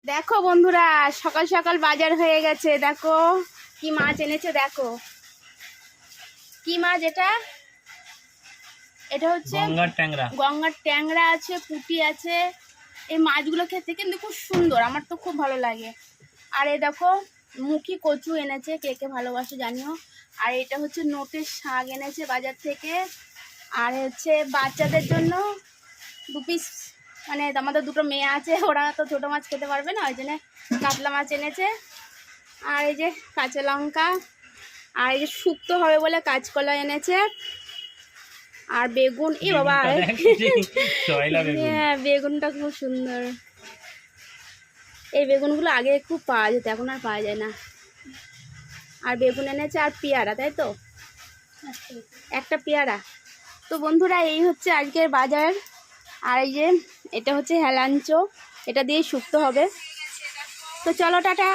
দেখো বন্ধুরা, সকাল সকাল বাজার হয়ে গেছে। দেখো কি মাছ এনেছে। দেখো কি মাছ এটা। এটা হচ্ছে গঙ্গার ট্যাংরা আছে, পুঁটি আছে। এই মাছগুলো খেতে কিন্তু খুব সুন্দর, আমার তো খুব ভালো লাগে। আর এই দেখো মুখী কচু এনেছে, কে কে ভালোবাসে জানিও। আর এটা হচ্ছে নোটের শাক এনেছে বাজার থেকে। আর হচ্ছে বাচ্চাদের জন্য 2 পিস, মানে আমাদের 2টো মেয়ে আছে, ওরা তো ছোটো মাছ খেতে পারবে না, ওই জন্য কাতলা মাছ এনেছে। আর এই যে কাঁচা লঙ্কা, আর এই যে শুক্তো হবে বলে কাঁচকলা এনেছে। আর বেগুন, এ বাবা হ্যাঁ বেগুনটা খুব সুন্দর। এই বেগুনগুলো আগে খুব পাওয়া যেত, এখন আর পাওয়া যায় না। আর বেগুন এনেছে আর পেয়ারা, তাই তো একটা পেয়ারা। তো বন্ধুরা এই হচ্ছে আজকের বাজার। আর এই যে এটা হচ্ছে হেলাঞ্চো, এটা দিয়ে শুক্তো হবে। তো চলো টাটা।